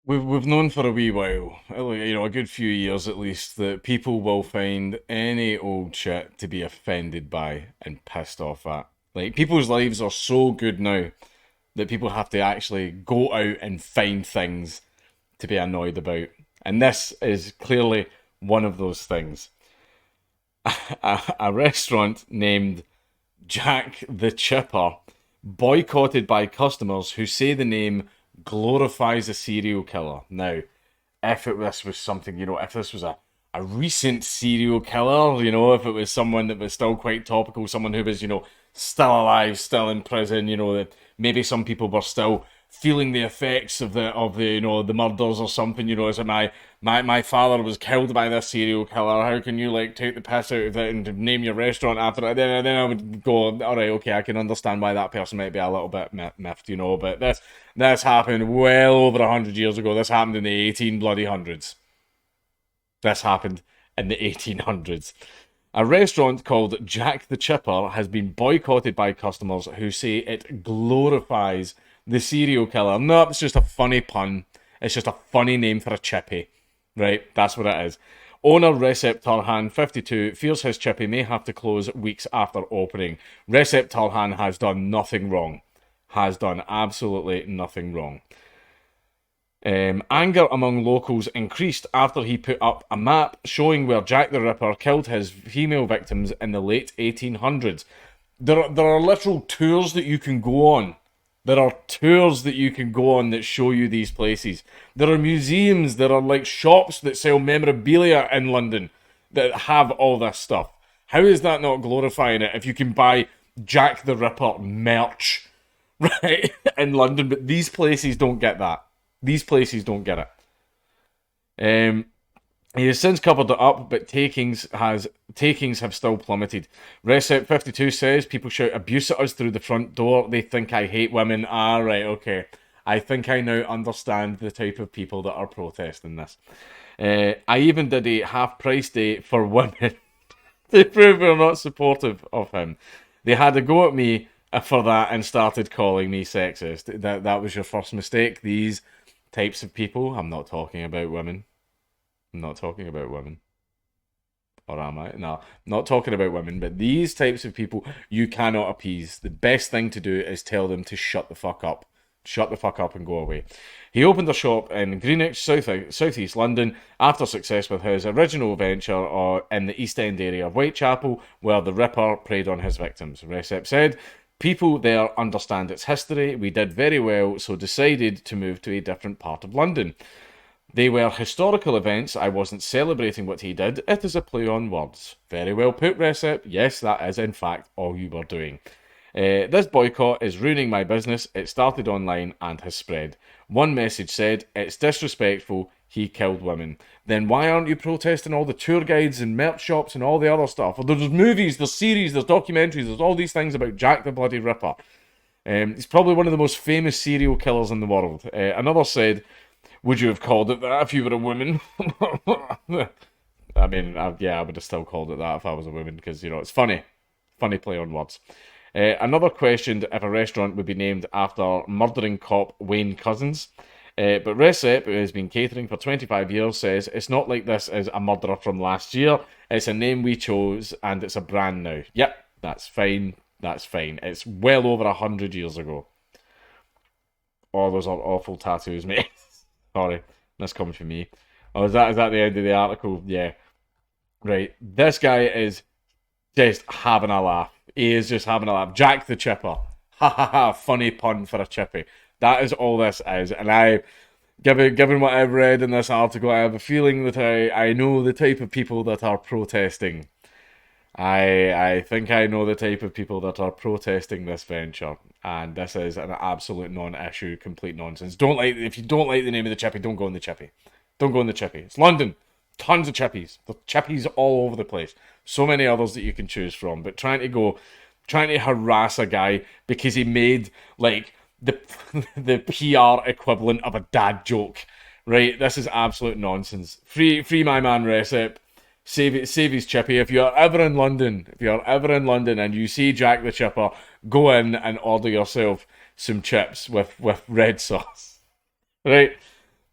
We've known for a wee while, a good few years at least, that people will find any old shit to be offended by and pissed off at. Like, people's lives are so good now that people have to actually go out and find things to be annoyed about. And this is clearly one of those things. A restaurant named Jack the Chipper boycotted by customers who say the name glorifies a serial killer. Now, if this was something, if this was a recent serial killer, if it was someone that was still quite topical, someone who was, still alive, still in prison, maybe some people were still feeling the effects of the the murders or something. Is it my father was killed by this serial killer? How can you like take the piss out of it and name your restaurant after it? Then I would go, all right, okay, I can understand why that person might be a little bit miffed, But this happened well over 100 years ago. This happened in the 18 bloody hundreds. This happened in the 1800s. A restaurant called Jack the Chipper has been boycotted by customers who say it glorifies the serial killer. No, it's just a funny pun. It's just a funny name for a chippy. Right? That's what it is. Owner Recep Tarhan, 52, fears his chippy may have to close weeks after opening. Recep Tarhan has done nothing wrong. Has done absolutely nothing wrong. Anger among locals increased after he put up a map showing where Jack the Ripper killed his female victims in the late 1800s. There are literal tours that you can go on. There are tours that you can go on that show you these places. There are museums, there are like shops that sell memorabilia in London that have all this stuff. How is that not glorifying it if you can buy Jack the Ripper merch, right, in London? But these places don't get that. These places don't get it. He has since covered it up, but takings have still plummeted. Recep52 says people shout abuse at us through the front door. They think I hate women. Ah, right, okay. I think I now understand the type of people that are protesting this. I even did a half-price day for women to prove we're not supportive of him. They had a go at me for that and started calling me sexist. That was your first mistake. These types of people. I'm not talking about women. I'm not talking about women. Or am I? No, not talking about women, but these types of people you cannot appease. The best thing to do is tell them to shut the fuck up. Shut the fuck up and go away. He opened a shop in Greenwich, southeast London, after success with his original venture in the East End area of Whitechapel, where the Ripper preyed on his victims. Recep said, people there understand its history. We did very well, so decided to move to a different part of London. They were historical events. I wasn't celebrating what he did. It is a play on words. Very well put, Recep. Yes, that is in fact all you were doing. This boycott is ruining my business. It started online and has spread. One message said, it's disrespectful. He killed women. Then why aren't you protesting all the tour guides and merch shops and all the other stuff? There's movies, there's series, there's documentaries, there's all these things about Jack the Bloody Ripper. He's probably one of the most famous serial killers in the world. Another said, would you have called it that if you were a woman? I mean, yeah, I would have still called it that if I was a woman, because, it's funny. Funny play on words. Another questioned if a restaurant would be named after murdering cop Wayne Couzens. But Recep, who has been catering for 25 years, says it's not like this is a murderer from last year. It's a name we chose, and it's a brand now. Yep, that's fine. That's fine. It's well over 100 years ago. Oh, those are awful tattoos, mate. Sorry, that's coming from me. Oh, is that the end of the article? Yeah. Right. This guy is just having a laugh. He is just having a laugh. Jack the Chipper. Ha ha ha. Funny pun for a chippy. That is all this is. And given what I've read in this article, I have a feeling that I know the type of people that are protesting. I think I know the type of people that are protesting this venture, and this is an absolute non-issue, complete nonsense. If you don't like the name of the chippy, don't go in the chippy. Don't go in the chippy. It's London, tons of chippies. The chippies all over the place. So many others that you can choose from, but trying to harass a guy because he made like the the PR equivalent of a dad joke, right? This is absolute nonsense. Free my man Recep. Save his chippy. If you're ever in London, and you see Jack the Chipper, go in and order yourself some chips with red sauce. Right?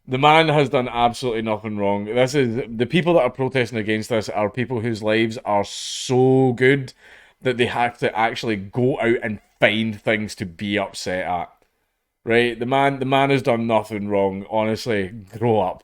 The man has done absolutely nothing wrong. This is the people that are protesting against this are people whose lives are so good that they have to actually go out and find things to be upset at. Right? The man has done nothing wrong. Honestly, grow up.